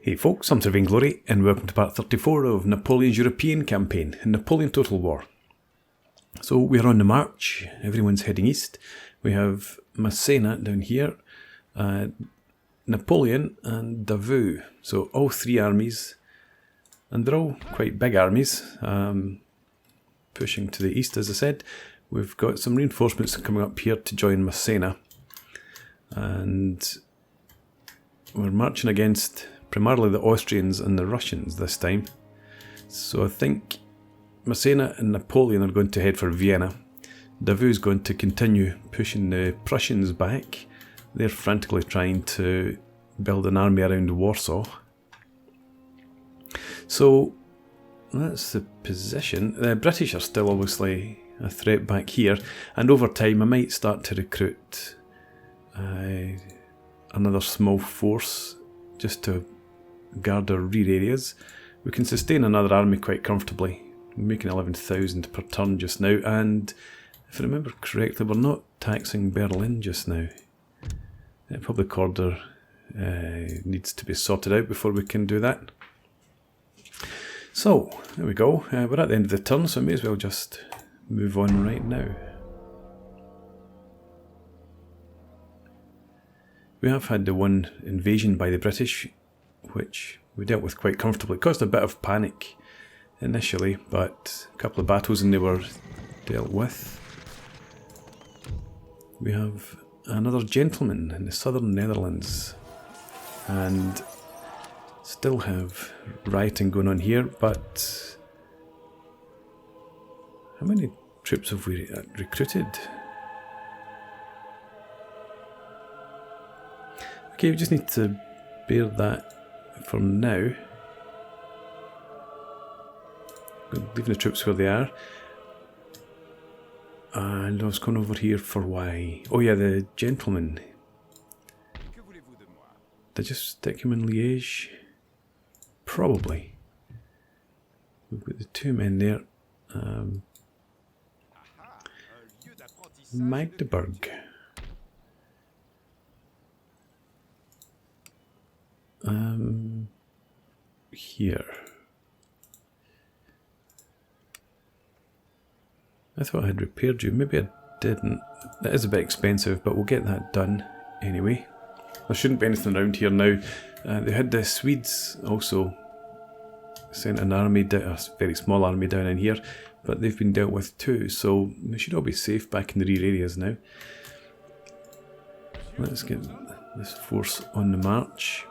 Hey folks, I'm Sir Vainglory, and welcome to part 34 of Napoleon's European campaign, Napoleon Total War. So we're on the march, everyone's heading east. We have Massena down here, Napoleon and Davout. So all three armies, and they're all quite big armies, pushing to the east as I said. We've got some reinforcements coming up here to join Massena, and we're marching against primarily the Austrians and the Russians this time. So I think Massena and Napoleon are going to head for Vienna. Davout's going to continue pushing the Prussians back. They're frantically trying to build an army around Warsaw. So that's the position. The British are still obviously a threat back here, and over time I might start to recruit another small force just to guard our rear areas. We can sustain another army quite comfortably. We're making 11,000 per turn just now, and if I remember correctly, we're not taxing Berlin just now. The public order needs to be sorted out before we can do that. So, there we go. We're at the end of the turn, so I may as well just move on right now. We have had the one invasion by the British, which we dealt with quite comfortably. It caused a bit of panic initially, but a couple of battles and they were dealt with. We have another gentleman in the southern Netherlands, and still have rioting going on here, but how many troops have we recruited? Okay, we just need to bear that for now. Leaving the troops where they are. And I was going over here for why? Oh yeah, the gentleman. Did I just stick him in Liège? Probably. We've got the two men there. Magdeburg. Here. I thought I had repaired you. Maybe I didn't. That is a bit expensive, but we'll get that done anyway. There shouldn't be anything around here now. They had the Swedes also sent an army, a very small army down in here, but they've been dealt with too, so they should all be safe back in the rear areas now. Let's get this force on the march.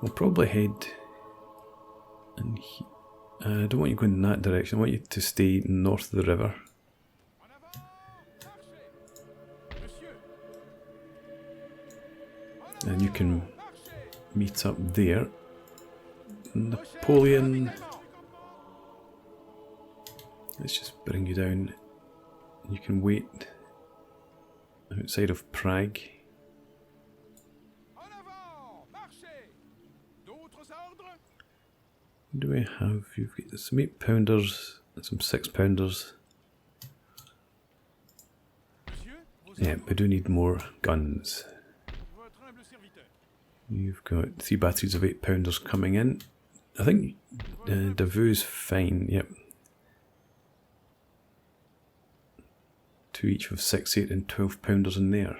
We'll probably head in here. I don't want you going in that direction. I want you to stay north of the river. And you can meet up there. Napoleon. Let's just bring you down. You can wait outside of Prague. What do we have? You've got some 8-pounders and some 6-pounders. Yeah, we do need more guns. You've got 3 batteries of 8-pounders coming in. I think Davout's fine, yep. 2 each of 6, 8 and 12-pounders in there.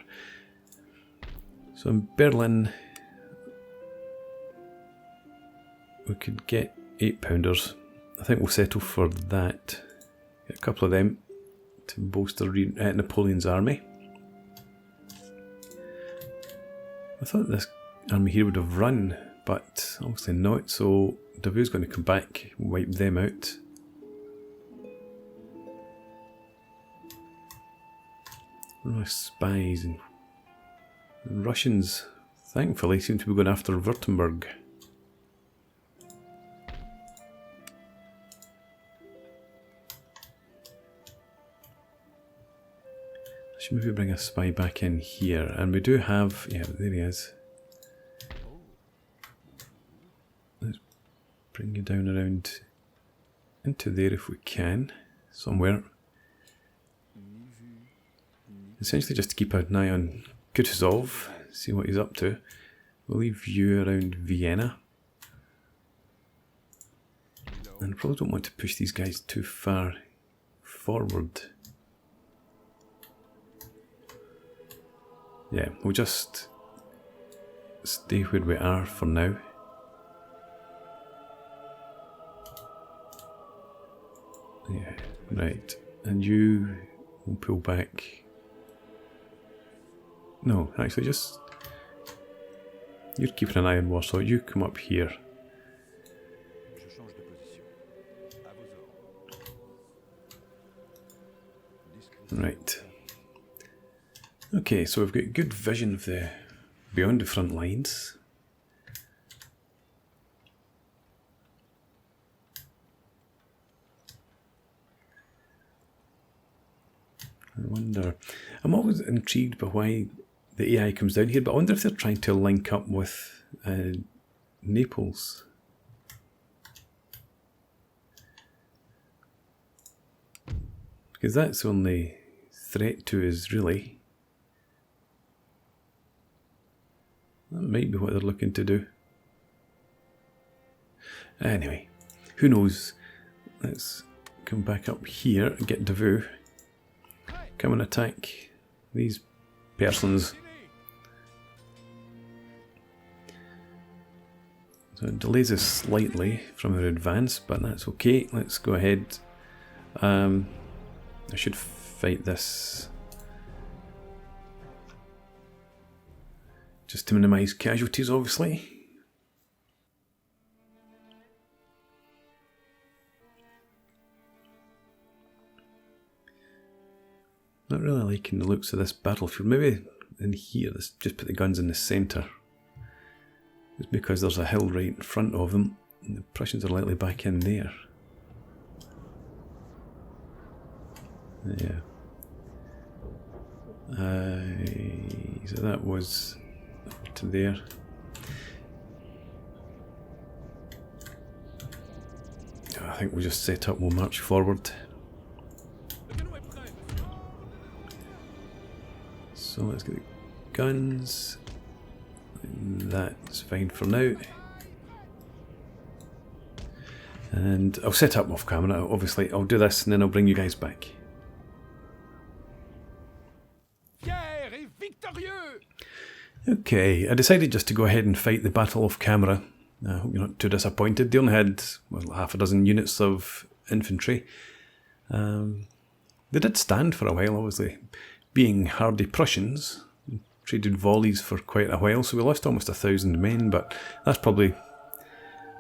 So in Berlin, we could get 8-pounders. I think we'll settle for that. Get a couple of them to bolster Napoleon's army. I thought this army here would have run, but obviously not, so Davout's going to come back, wipe them out. Oh, spies and Russians, thankfully, seem to be going after Württemberg. I should maybe bring a spy back in here, and we do have, yeah, there he is. Let's bring you down around into there if we can, somewhere. Essentially just to keep an eye on Kutuzov, see what he's up to. We'll leave you around Vienna. And I probably don't want to push these guys too far forward. Yeah, we'll just stay where we are for now. Yeah, right. And you will pull back. No, actually just... You're keeping an eye on Warsaw. You come up here. Right. Okay, so we've got good vision of the beyond the front lines. I wonder... I'm always intrigued by why the AI comes down here, but I wonder if they're trying to link up with Naples. Because that's the only threat to us, really. That might be what they're looking to do. Anyway, who knows? Let's come back up here and get Davout. Come and attack these persons. So it delays us slightly from our advance, but that's okay. Let's go ahead. I should fight this just to minimise casualties, obviously. Not really liking the looks of this battlefield. Maybe in here, let's just put the guns in the centre. It's because there's a hill right in front of them, and the Prussians are likely back in there. Yeah. So that was up to there. I think we'll just set up, we'll march forward. So let's get the guns. That's fine for now. And I'll set up off camera, obviously. I'll do this and then I'll bring you guys back. Okay, I decided just to go ahead and fight the battle off camera. I hope you're not too disappointed. They only had, well, half a dozen units of infantry. They did stand for a while, obviously. Being hardy Prussians, traded volleys for quite a while, so we lost almost 1,000 men, but that's probably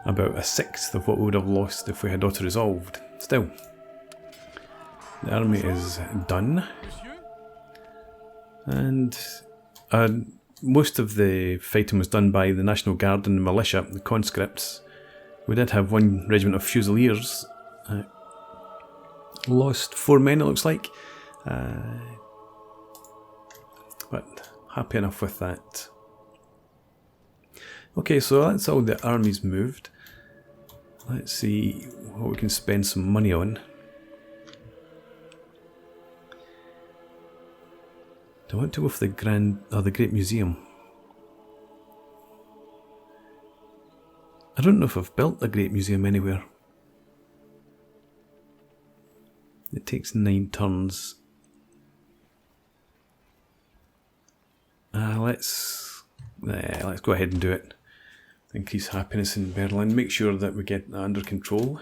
about a sixth of what we would have lost if we had auto-resolved. Still, the army is done. And most of the fighting was done by the National Guard and the militia, the conscripts. We did have one regiment of fusiliers. Lost 4 men, it looks like. But happy enough with that. Okay, so that's all the armies moved. Let's see what we can spend some money on. Do I want to go for the Great Museum? I don't know if I've built a Great Museum anywhere. It takes 9 turns. Let's go ahead and do it. Increase happiness in Berlin. Make sure that we get that under control.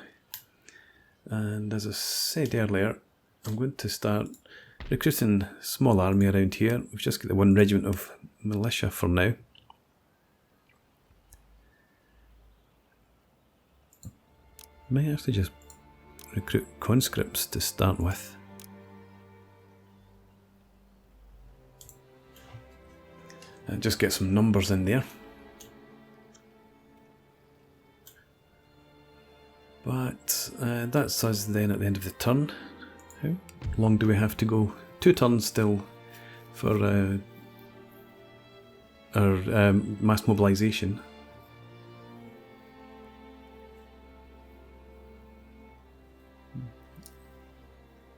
And as I said earlier, I'm going to start recruiting a small army around here. We've just got the 1 regiment of militia for now. Might actually just recruit conscripts to start with. And just get some numbers in there. But that's us then at the end of the turn. How long do we have to go? 2 turns still for our mass mobilisation.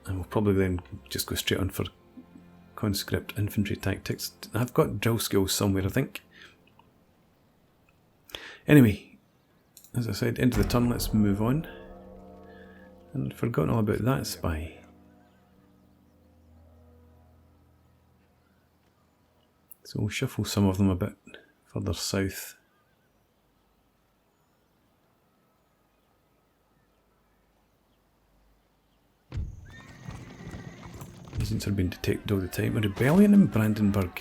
And we'll probably then just go straight on for conscript infantry tactics. I've got drill skills somewhere, I think. Anyway, as I said, end of the turn, let's move on. And I'd forgotten all about that spy. So we'll shuffle some of them a bit further south. Agents are being detected all the time. A rebellion in Brandenburg.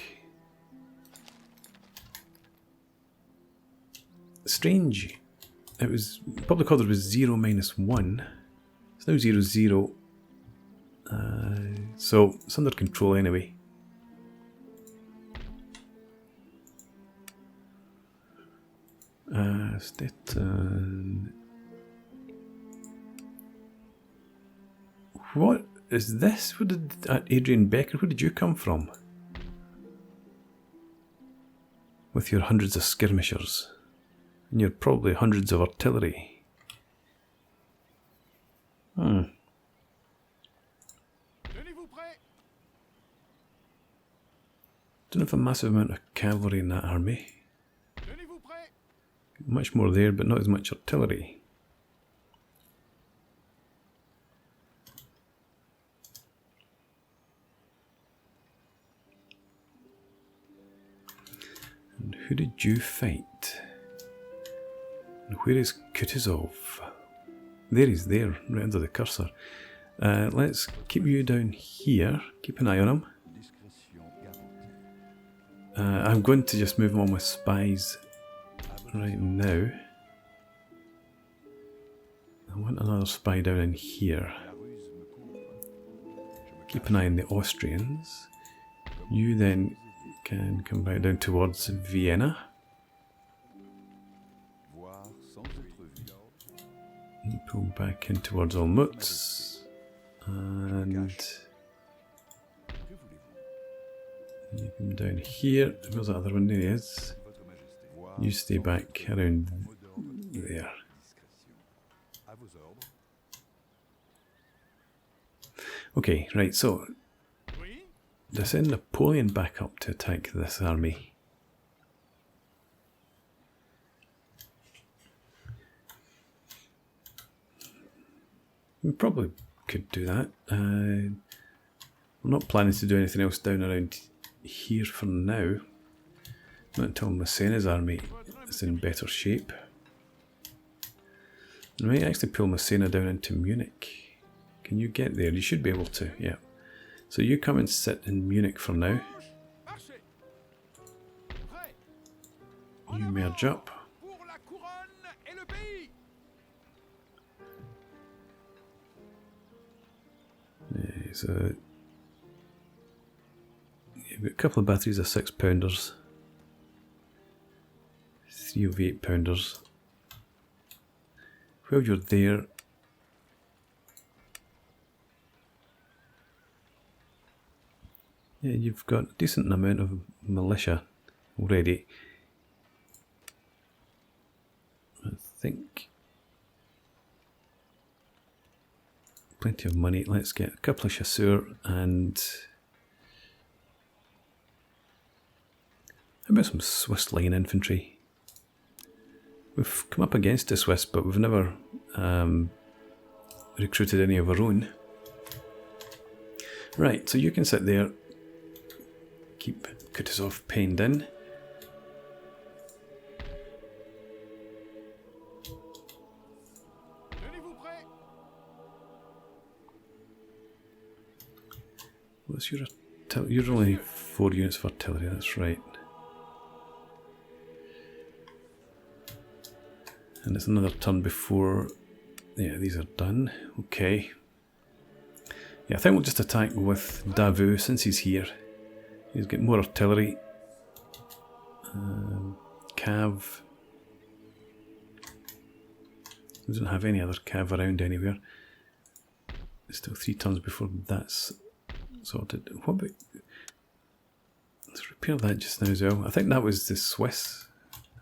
Strange. It was public order was 0 - 1. It's now 0 0. So it's under control anyway. Stettin. What is this? Where did Adrian Becker? Where did you come from? With your hundreds of skirmishers. And you're probably hundreds of artillery. Don't have a massive amount of cavalry in that army. Much more there, but not as much artillery. And who did you fight? And where is Kutuzov? There he's there, right under the cursor. Let's keep you down here. Keep an eye on him. I'm going to just move him on with spies right now. I want another spy down in here. Keep an eye on the Austrians. You then can come back down towards Vienna. And pull back in towards Olmutz. And you come down here. Where's that other one? There he is. You stay back around there. Okay, right, so to send Napoleon back up to attack this army. We probably could do that. I'm not planning to do anything else down around here for now. Not until Massena's army is in better shape. I might actually pull Massena down into Munich. Can you get there? You should be able to, yeah. So you come and sit in Munich for now. You merge up. So you've got a couple of batteries of 6-pounders. 3 of 8-pounders. While you're there, yeah, you've got a decent amount of militia already. I think plenty of money. Let's get a couple of chasseurs and how about some Swiss line infantry? We've come up against the Swiss, but we've never recruited any of our own. Right, so you can sit there, keep Kutuzov penned in. What's your artillery? You're only 4 units of artillery, that's right. And it's another turn before... Yeah, these are done. Okay. Yeah, I think we'll just attack with Davout since he's here. He's got more artillery. Cav. We don't have any other cav around anywhere. It's still 3 turns before that's sorted. What about... Let's repair that just now as well. I think that was the Swiss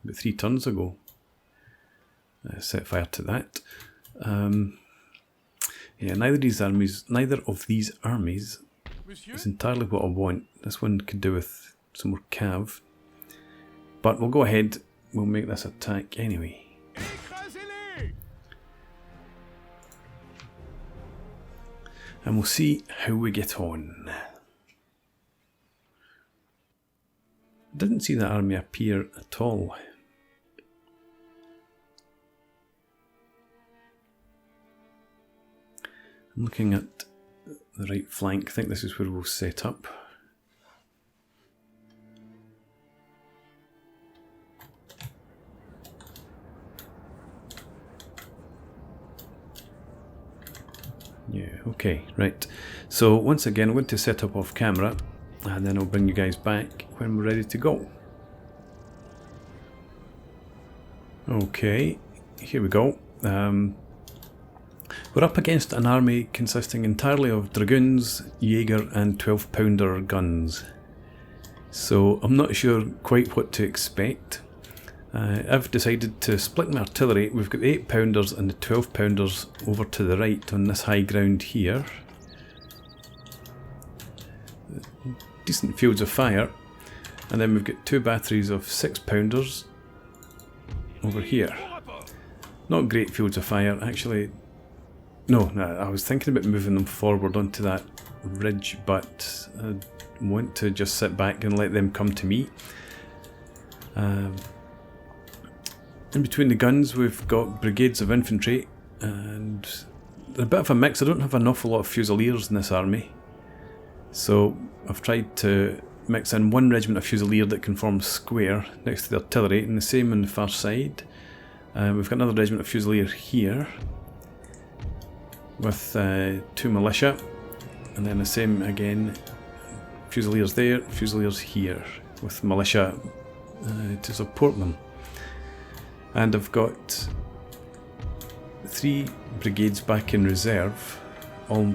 about 3 turns ago. Set fire to that. Yeah, neither of these armies It's entirely what I want. This one could do with some more cav. But we'll go ahead, we'll make this attack anyway. And we'll see how we get on. I didn't see that army appear at all. I'm looking at the right flank. I think this is where we'll set up. Yeah, okay, right. So once again, I'm going to set up off camera, and then I'll bring you guys back when we're ready to go. Okay, here we go. We're up against an army consisting entirely of dragoons, Jaeger and 12-pounder guns. So I'm not sure quite what to expect. I've decided to split my artillery. We've got the 8-pounders and the 12-pounders over to the right on this high ground here. Decent fields of fire. And then we've got 2 batteries of 6-pounders over here. Not great fields of fire, actually. No, I was thinking about moving them forward onto that ridge, but I want to just sit back and let them come to me. In between the guns we've got brigades of infantry, and they're a bit of a mix. I don't have an awful lot of fusiliers in this army, so I've tried to mix in 1 regiment of fusilier that can form square next to the artillery, and the same on the far side. We've got another regiment of fusilier here with 2 militia, and then the same again, fusiliers there, fusiliers here with militia to support them. And I've got 3 brigades back in reserve, all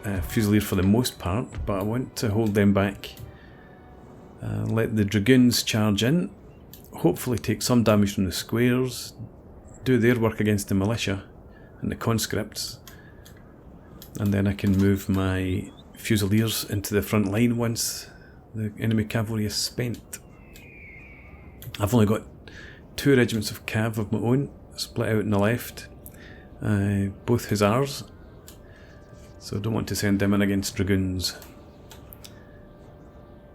fusilier for the most part, but I want to hold them back. Let the dragoons charge in, hopefully take some damage from the squares, do their work against the militia and the conscripts, and then I can move my fusiliers into the front line once the enemy cavalry is spent. I've only got 2 regiments of cav of my own, split out in the left, both hussars, so I don't want to send them in against dragoons.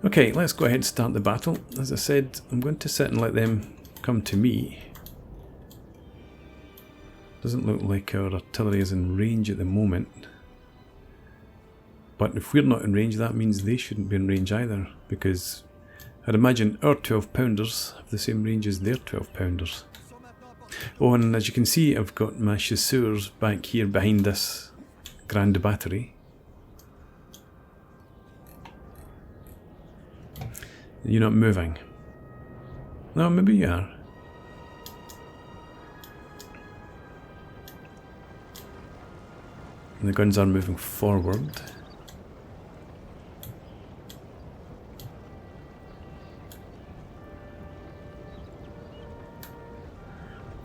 Okay, let's go ahead and start the battle. As I said, I'm going to sit and let them come to me. Doesn't look like our artillery is in range at the moment, but if we're not in range, that means they shouldn't be in range either, because I'd imagine our 12-pounders have the same range as their 12-pounders. Oh, and as you can see, I've got my chasseurs back here behind this grand battery. You're not moving. No, maybe you are. And the guns are moving forward.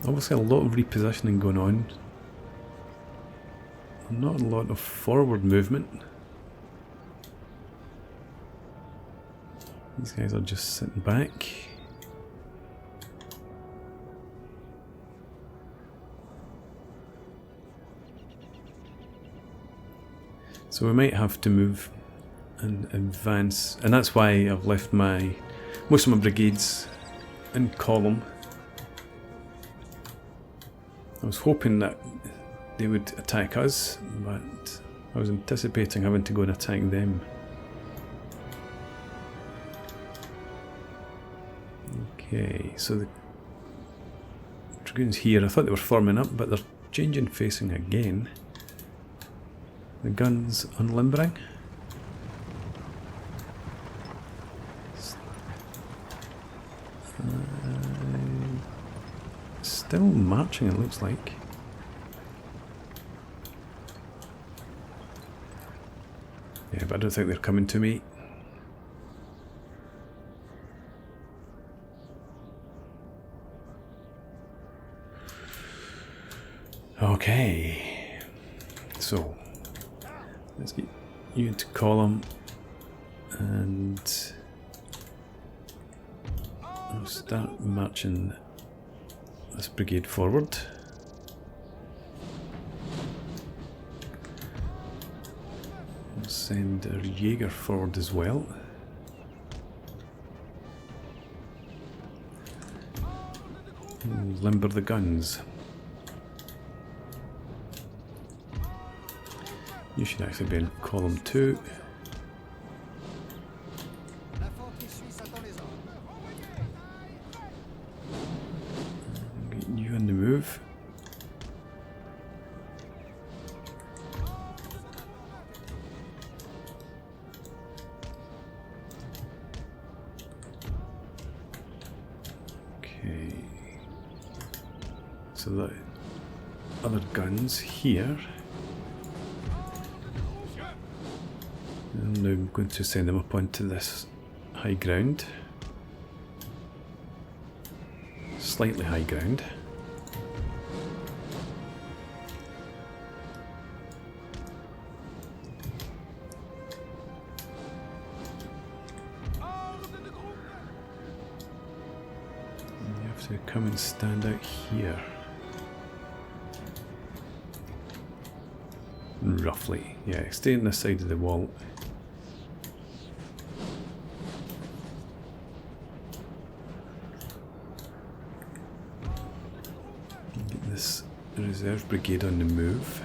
Obviously a lot of repositioning going on. Not a lot of forward movement. These guys are just sitting back. So we might have to move and advance, and that's why I've left most of my brigades in column. I was hoping that they would attack us, but I was anticipating having to go and attack them. Okay, so the dragoons here, I thought they were forming up, but they're changing facing again. The guns unlimbering. Still marching, it looks like. Yeah, but I don't think they're coming to me. Okay, so let's get you into column And I'll start marching this brigade forward. We'll send our Jaeger forward as well. We'll limber the guns. You should actually be in column 2. Get you on the move. Okay. So the other guns here. And now I'm going to send them up onto this high ground. Slightly high ground. And you have to come and stand out here. Roughly, yeah, stay on this side of the wall. Get this reserve brigade on the move.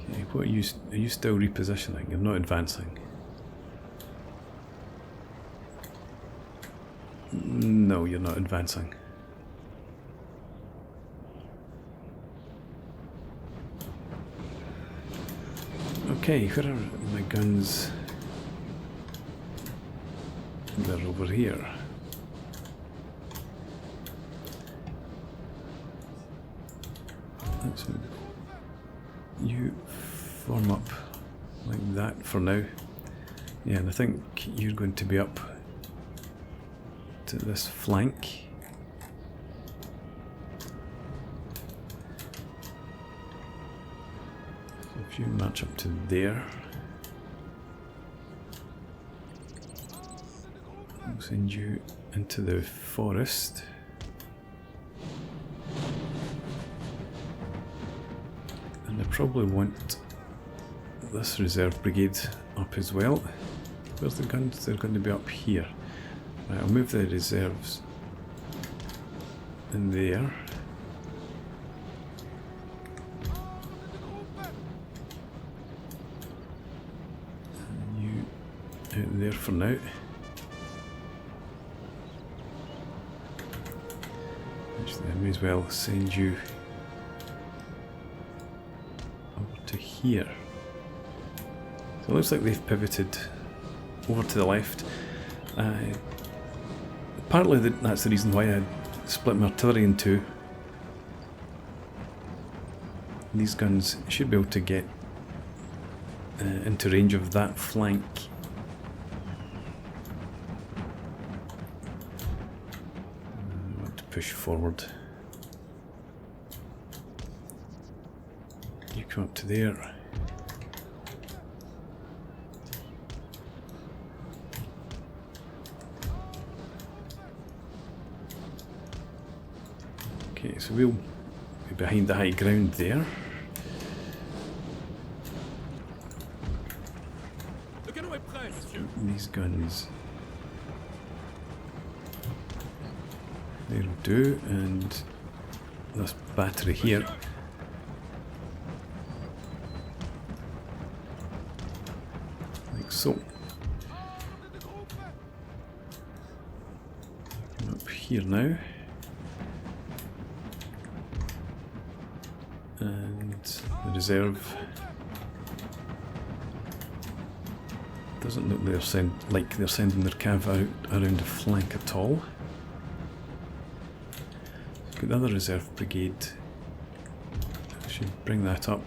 Okay, what are you still repositioning? You're not advancing. No, you're not advancing. Okay, where are my guns? They're over here. Let's you form up like that for now. Yeah, and I think you're going to be up to this flank. So if you march up to there, I'll send you into the forest. And I probably want this reserve brigade up as well. Where's the guns? They're going to be up here. Right, I'll move the reserves in there. And you out there for now. Actually, I may as well send you over to here. So it looks like they've pivoted over to the left. Partly that's the reason why I split my artillery in two. These guns should be able to get into range of that flank. I want to push forward. You come up to there. Okay, so we'll be behind the high ground there. These guns, they'll do, and this battery here. Like so. Up here now. And the reserve doesn't look like they're sending their cav out around the flank at all. Got the other reserve brigade. Should bring that up,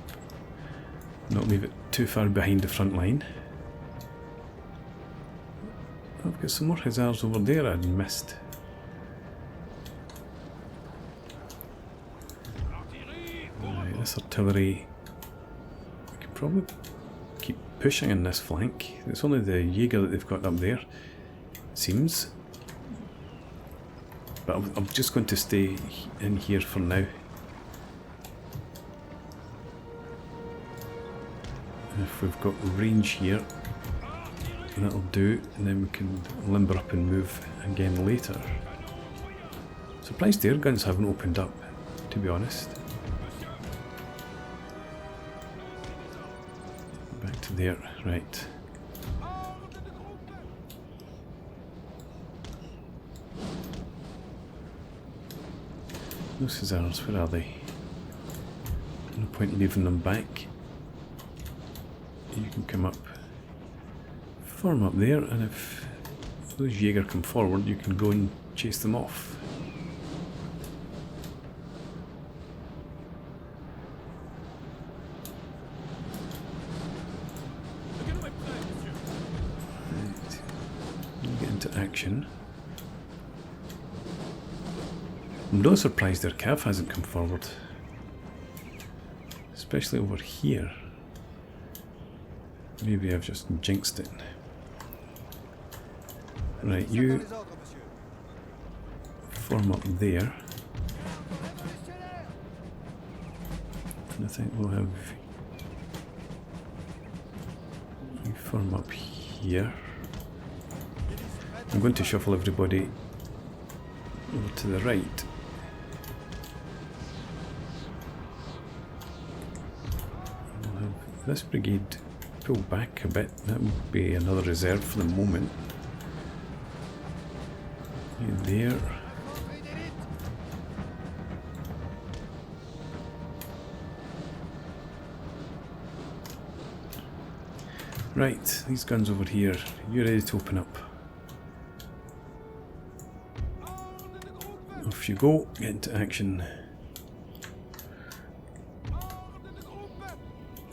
not leave it too far behind the front line. I've got some more hussars over there I'd missed. this artillery. We can probably keep pushing in this flank. It's only the Jaeger that they've got up there, it seems. But I'm just going to stay in here for now. And if we've got range here, that'll do, and then we can limber up and move again later. Surprised the air guns haven't opened up, to be honest. Back to there, right. Those Hussars, where are they? No point leaving them back. You can come up, form up there, and if those Jaeger come forward, you can go and chase them off. Right. Get into action. I'm really surprised their cav hasn't come forward, especially over here. Maybe I've just jinxed it. Right, you form up there. And I think we'll have you form up here. I'm going to shuffle everybody over to the right. We'll have this brigade pull back a bit. That would be another reserve for the moment. There. Right, these guns over here. You ready to open up? Off you go. Get into action.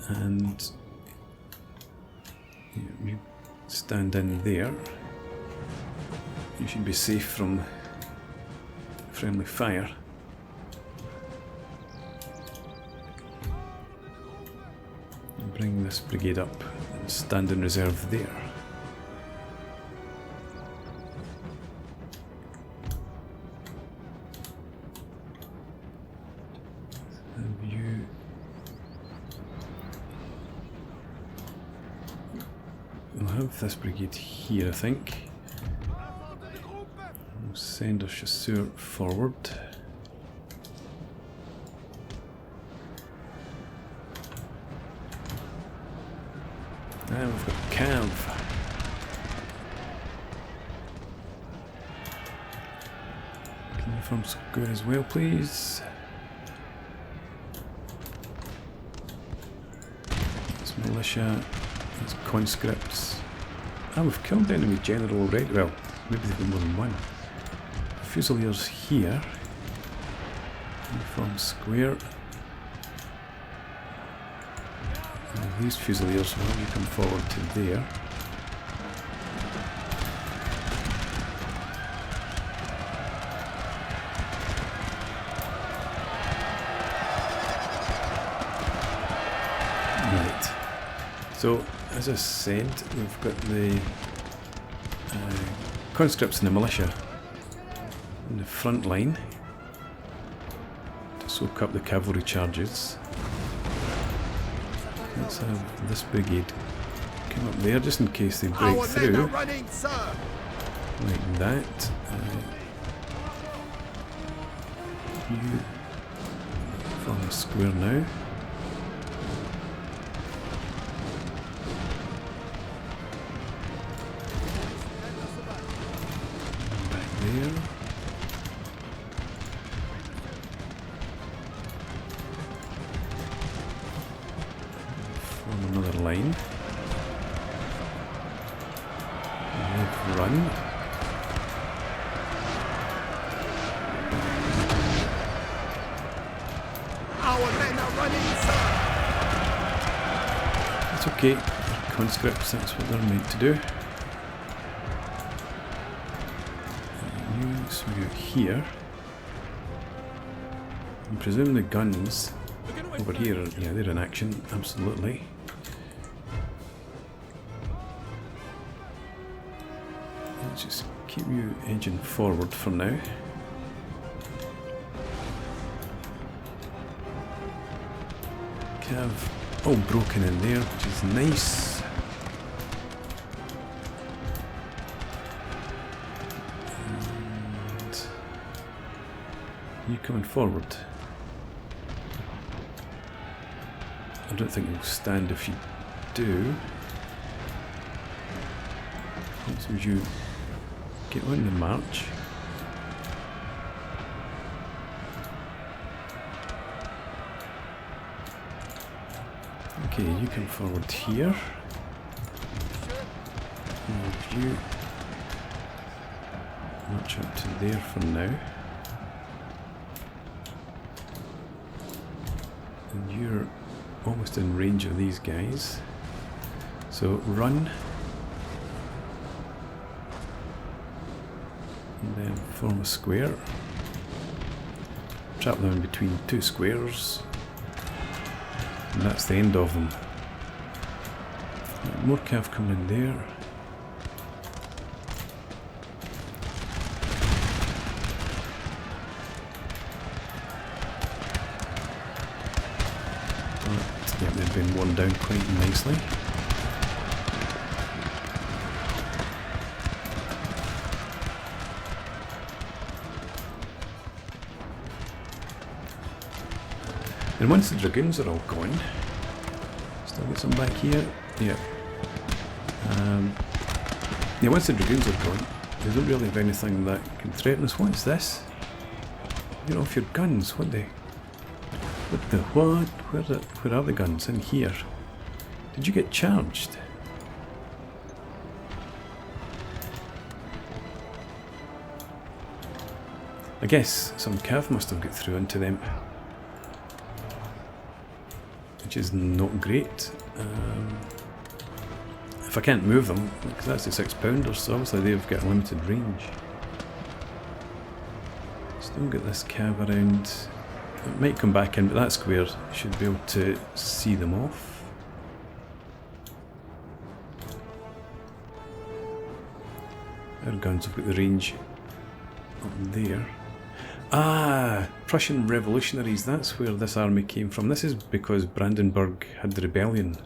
And you stand in there. You should be safe from friendly fire. And bring this brigade up and stand in reserve there. And you will have this brigade here, I think. Send our chasseur forward. Now we've got cav. Can you form square as well, please? That's militia. That's conscripts. Ah, we've killed the enemy general already. Well, maybe there've been more than one. Fusiliers here. Form square. And these Fusiliers will have you come forward to there. Right. So, as I said, we've got the conscripts and the militia in the front line to soak up the cavalry charges. Let's have this brigade come up there just in case they break through. Like that. You form a square now. Back there. Another line. Run. Our men are running, sir. It's okay. Conscripts, that's what they're meant to do. You swing out here. I presume the guns over here, yeah, they're in action, absolutely. Let's just keep you edging forward for now. Cav all broken in there, which is nice. And you coming forward. I don't think you'll stand if you do. So you get on the march. Okay, you come forward here. Move you march up to there for now. And you're almost in range of these guys. So run. And then form a square. Trap them in between two squares. And that's the end of them. More cav coming in there. But, yeah, they've been worn down quite nicely. And once the dragoons are all gone, still got some back here. Yeah. Yeah. Once the dragoons are gone, they don't really have anything that can threaten us. What is this? You're off your guns. What the? What the what? Where are the guns? In here. Did you get charged? I guess some cav must have got through into them. Which is not great. If I can't move them, because that's a 6-pounder, so obviously they've got a limited range. Still got this cav around. It might come back in, but that square should be able to see them off. Our guns have got the range up there. Ah, Prussian revolutionaries, that's where this army came from. This is because Brandenburg had the rebellion.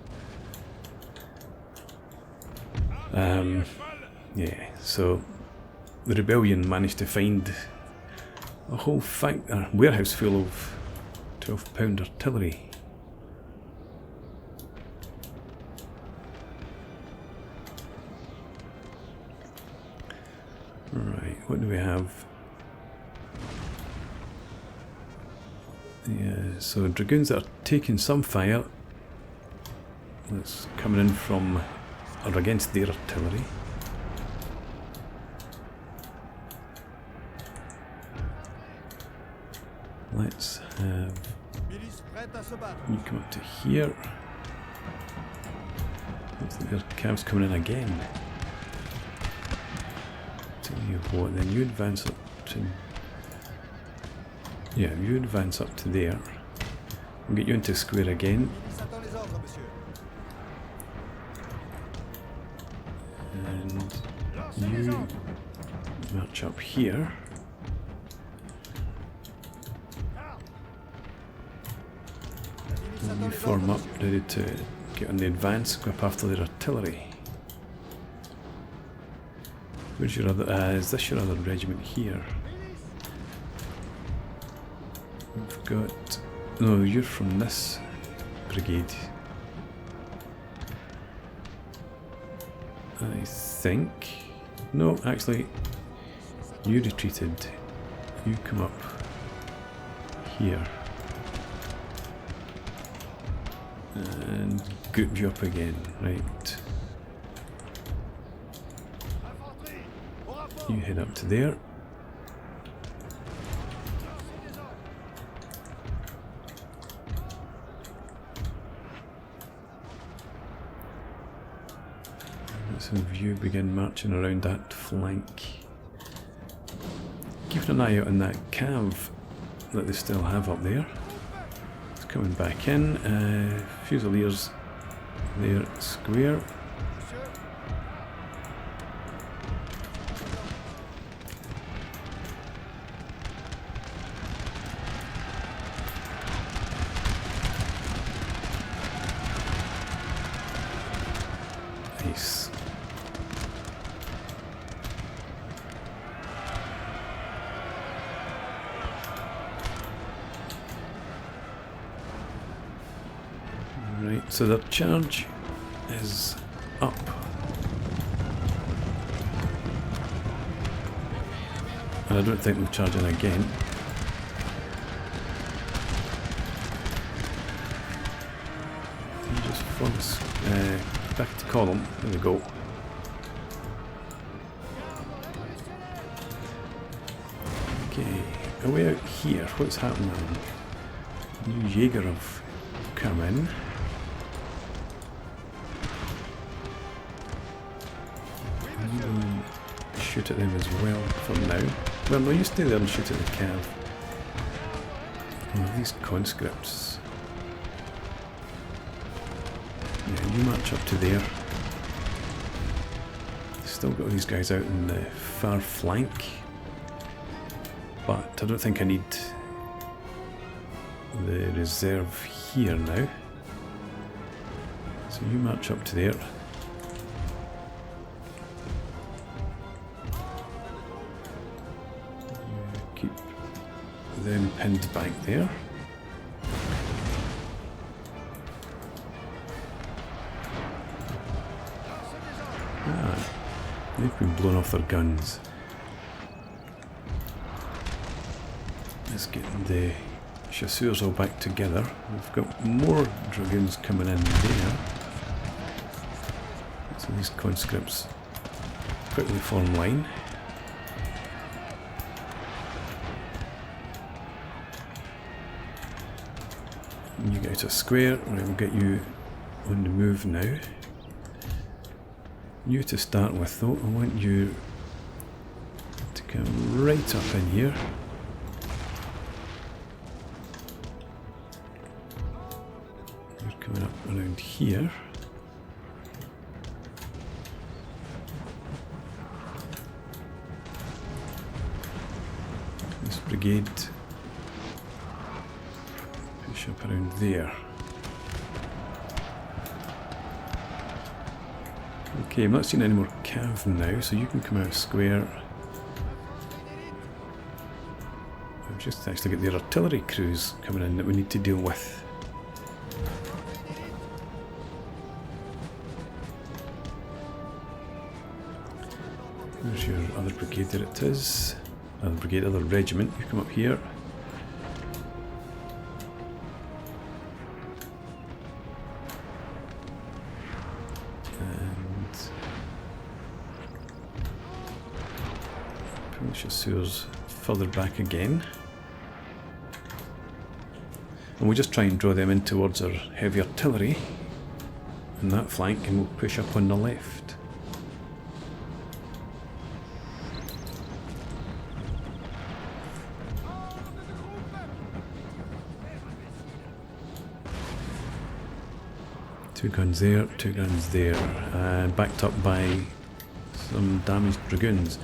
Yeah, so the rebellion managed to find a whole warehouse full of 12-pound artillery. Right, what do we have? Yeah, so dragoons that are taking some fire. That's coming in from or against their artillery. Let's have you come up to here. Looks like their cav's coming in again. Tell you what, then you advance up to. Yeah, you advance up to there. We'll get you into square again. And you march up here. And you form up, ready to get on the advance, go up after their artillery. Where's your other, is this your other regiment here? We've got, no, you're from this brigade. I think, no, actually, you retreated. You come up here. And group you up again, right. You head up to there. Let's have you begin marching around that flank. Keep an eye out on that cav that they still have up there. It's coming back in. Fusiliers there, square. Nice. Right, so the charge is up. And I don't think they'll charge in again. You just form back to column. There we go. Okay, away out here, what's happening? New Jaeger have come in. Shoot at them as well for now. Well, no, you stay there and shoot at the cav. Oh, these conscripts. Yeah, you march up to there. Still got these guys out in the far flank. But I don't think I need the reserve here now. So you march up to there. Keep them pinned back there. Ah, they've been blown off their guns. Let's get the chasseurs all back together. We've got more dragoons coming in there. So these conscripts quickly form line. You get out a square, right, we'll get you on the move now. You to start with though, I want you to come right up in here. You're coming up around here. This brigade up around there. Okay, I'm not seeing any more cav now, so you can come out square. I've just actually got the artillery crews coming in that we need to deal with. There's your other brigade, there it is. Other brigade, other regiment, you come up here. Chasseurs further back again, and we'll just try and draw them in towards our heavy artillery on that flank, and we'll push up on the left. Two guns there, two guns there, and backed up by some damaged dragoons.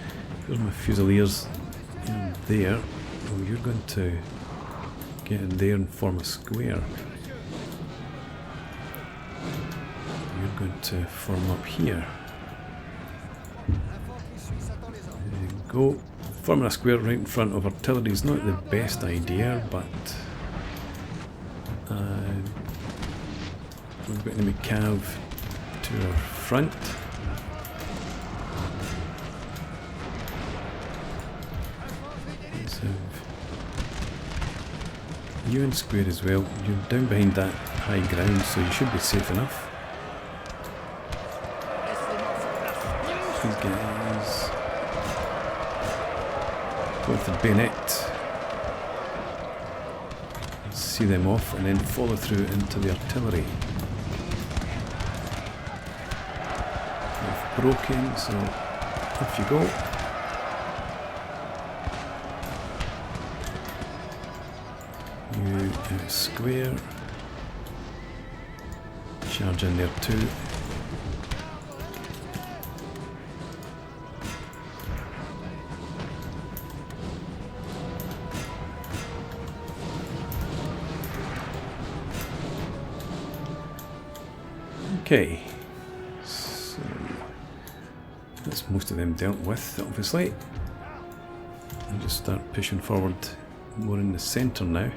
There's my fusiliers in there. Oh, you're going to get in there and form a square. You're going to form up here. There you go. Forming a square right in front of artillery is not the best idea, but we've got enemy cav to our front. You in square as well. You're down behind that high ground, so you should be safe enough. These guys go with the bayonet. See them off and then follow through into the artillery. They've broken, so off you go. You square. Charge in there too. Okay, so that's most of them dealt with, obviously. I'll just start pushing forward more in the centre now.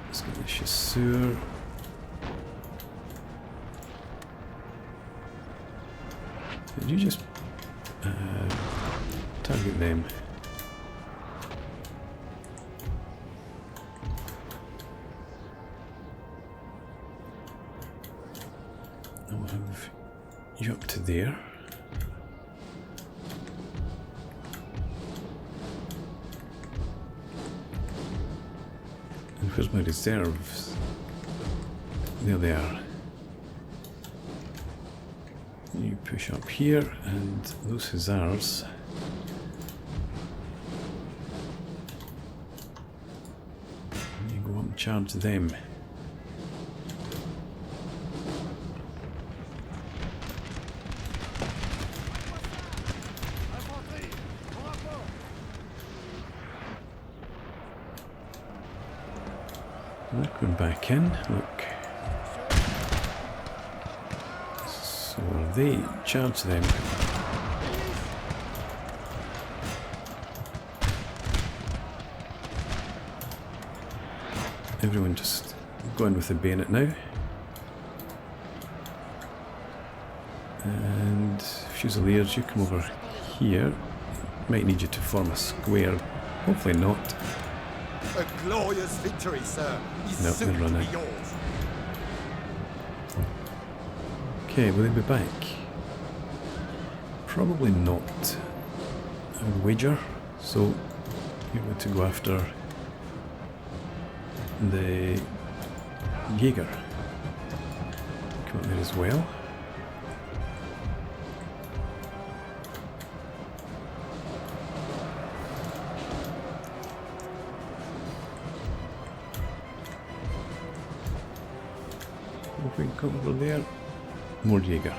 Let's get the chasseur. Did you just target them? I'll have you up to there. And where's my reserves? There they are. You push up here, and those hussars. You go up and charge them. Look, we're back in. Look. So they charge them. Everyone just going with the bayonet now. And Fusiliers, you come over here. Might need you to form a square. Hopefully not. A glorious victory, sir. Is No, soon they're to running. be yours. Okay, will they be back? Probably not. I would wager. So you're going to go after the Jaeger. Come up there as well. What have we got over there? More Jaeger.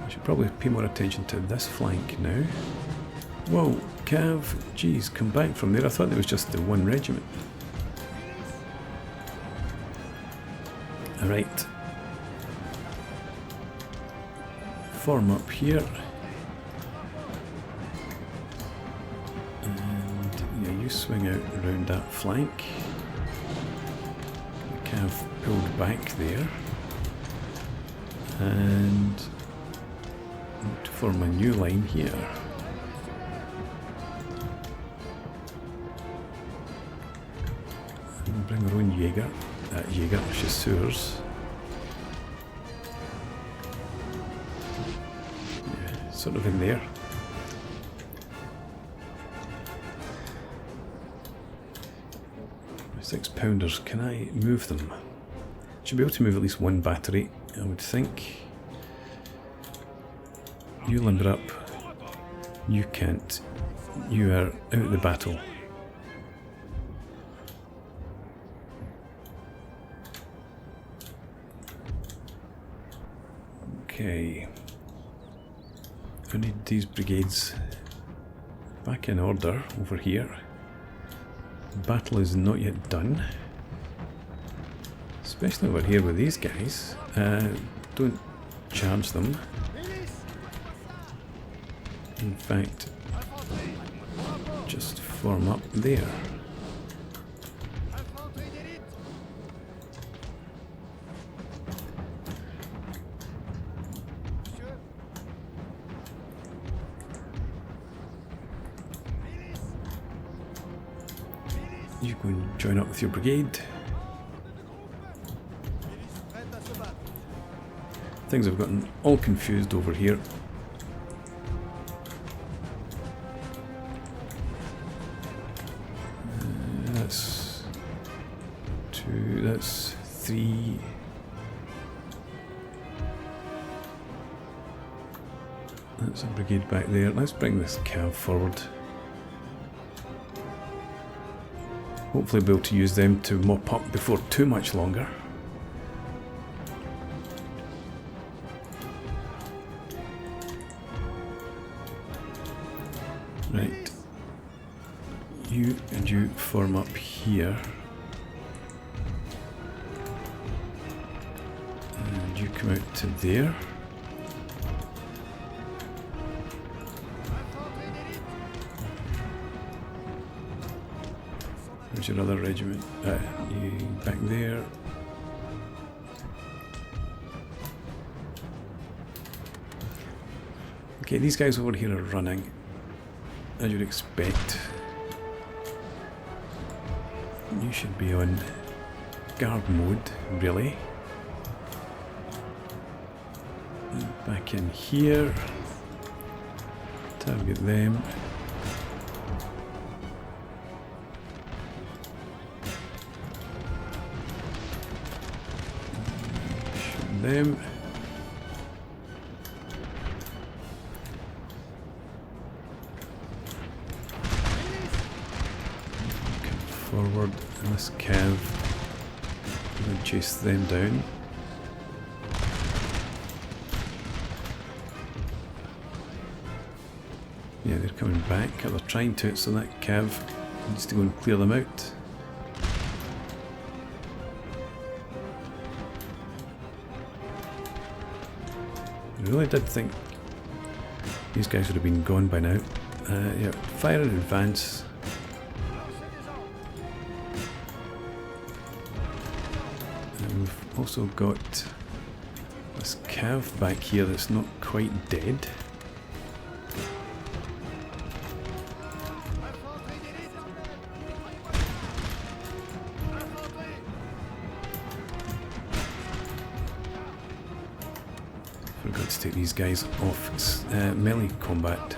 I should probably pay more attention to this flank now. Whoa, Cav, geez, come back from there. I thought there was just the one regiment. Alright. Form up here. And yeah, you swing out around that flank. Cav pulled back there. And to form a new line here. And bring our own Jaeger, chasseurs. Yeah, sort of in there. My 6-pounders, can I move them? Should be able to move at least one battery, I would think. You limber up. You can't. You are out of the battle. Okay. I need these brigades back in order over here. Battle is not yet done. Especially over here with these guys. Don't charge them. In fact, just form up there. You go and join up with your brigade. Things have gotten all confused over here. That's 2, that's 3. That's a brigade back there. Let's bring this cav forward. Hopefully be able to use them to mop up before too much longer. Right. You and you form up here. And you come out to there. Where's your other regiment? You back there. Okay, these guys over here are running, as you'd expect. You should be on guard mode, really. Back in here. Target them. Shoot them. Forward in this cav and chase them down. Yeah, they're coming back, or they're trying to, so that cav needs to go and clear them out. I really did think these guys would have been gone by now. Yeah, fire in advance. We've also got this cav back here that's not quite dead. Forgot to take these guys off melee combat.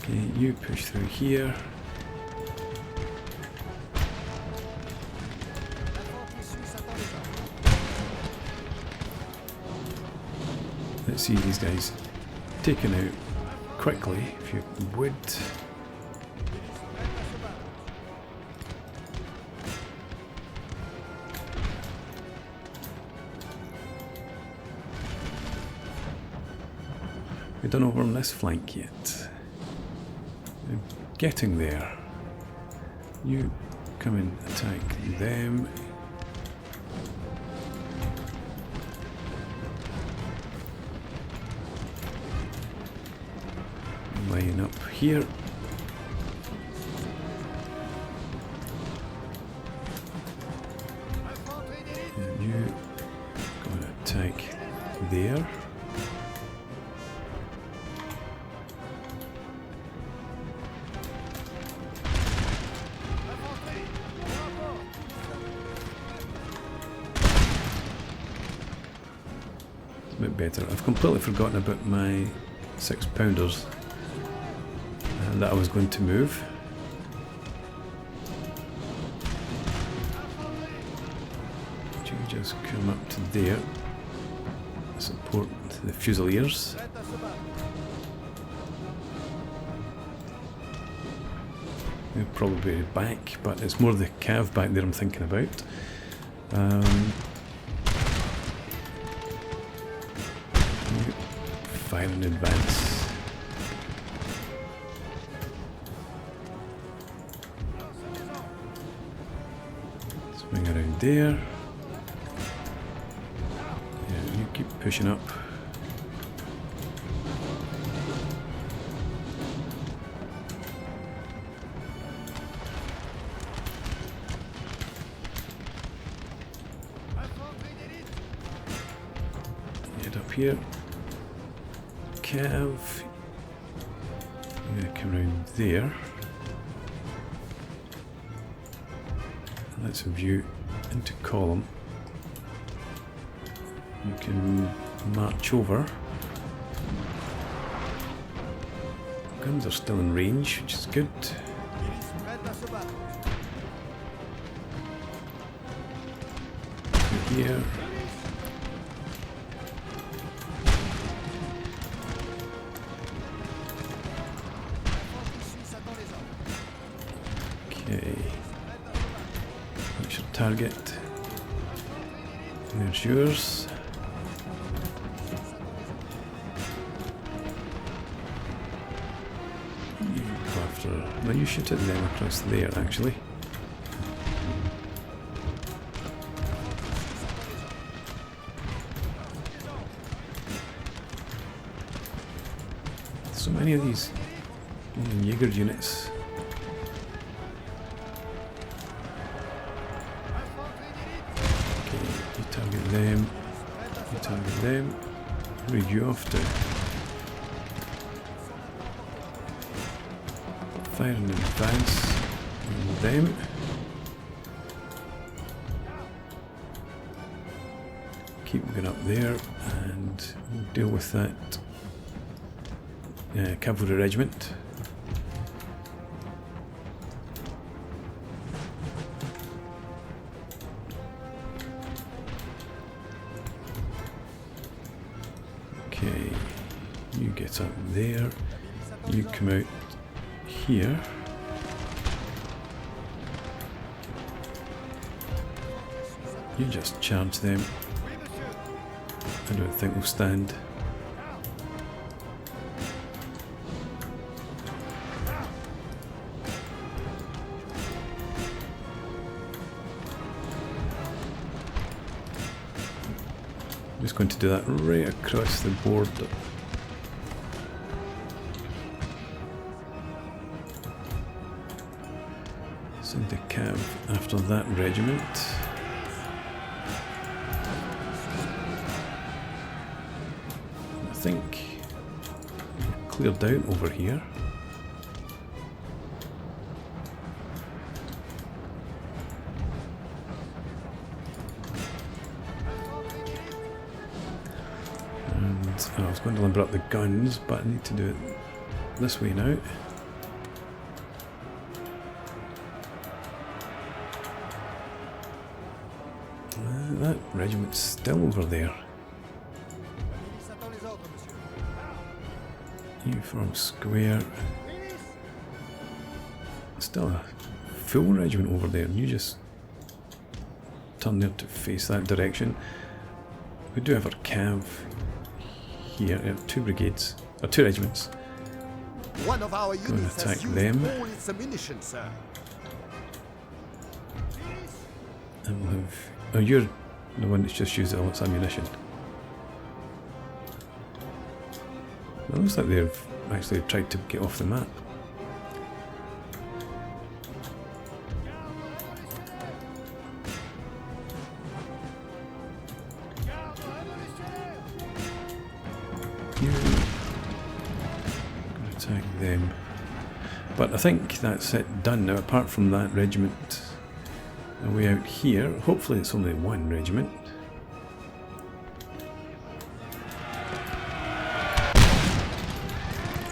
Okay, you push through here. Let's see these guys taken out quickly, if you would. We've done over on this flank yet. We're getting there. You come and attack them. Line up here. And you go and attack there. Bit better. I've completely forgotten about my 6-pounders that I was going to move. You just come up to there, support the Fusiliers. They'll probably be back, but it's more the cav back there I'm thinking about. Fire in advance. Swing around there. Yeah, you keep pushing up. Head up here. Cav, I'm going to come around there. Let's view into column. You can march over. Guns are still in range, which is good. Through here. target. There's yours. You go after... No, you shoot at them across there, actually. So many of these Jaeger units. Okay, you target them. You target them. Who are you off to? Fire in advance on them. Keep going up there and we'll deal with that cavalry regiment. Okay, you get up there, you come out here. You just charge them. I don't think we'll stand. I'm just going to do that right across the board. Send the cav after that regiment. I think we're cleared out over here. I was going to limber up the guns, but I need to do it this way now. That regiment's still over there. You form square. Still a full regiment over there, and you just turn there to face that direction. We do have our cav here, 2 brigades, or 2 regiments. One of our units attack has used them. all its ammunition, sir. And we'll have... Oh, you're the one that's just used all its ammunition. It looks like they've actually tried to get off the map. Attack them. But I think that's it done now, apart from that regiment away out here. Hopefully it's only 1 regiment.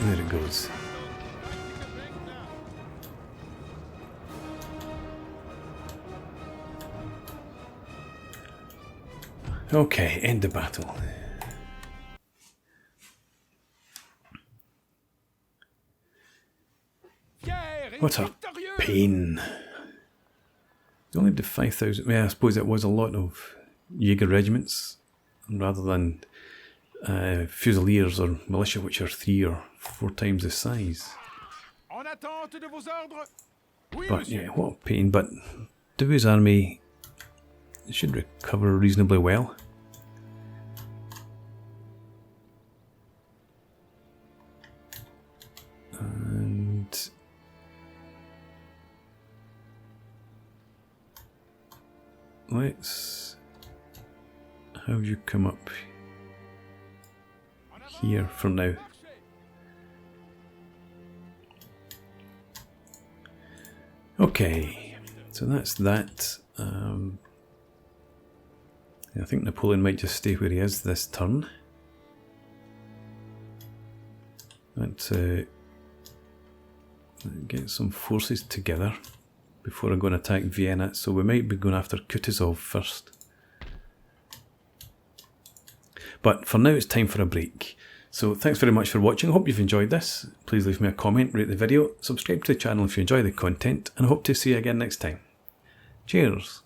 There it goes. Okay, end the battle. What a pain. They only did 5,000. Yeah, I suppose it was a lot of Jaeger regiments rather than Fusiliers or militia, which are 3 or 4 times the size. But yeah, what a pain. But Davout's army should recover reasonably well. And let's have you come up here for now. Okay, so that's that. I think Napoleon might just stay where he is this turn. Let's get some forces together before I go and attack Vienna. So we might be going after Kutuzov first. But for now it's time for a break. So thanks very much for watching. I hope you've enjoyed this. Please leave me a comment, rate the video, subscribe to the channel if you enjoy the content, and I hope to see you again next time. Cheers!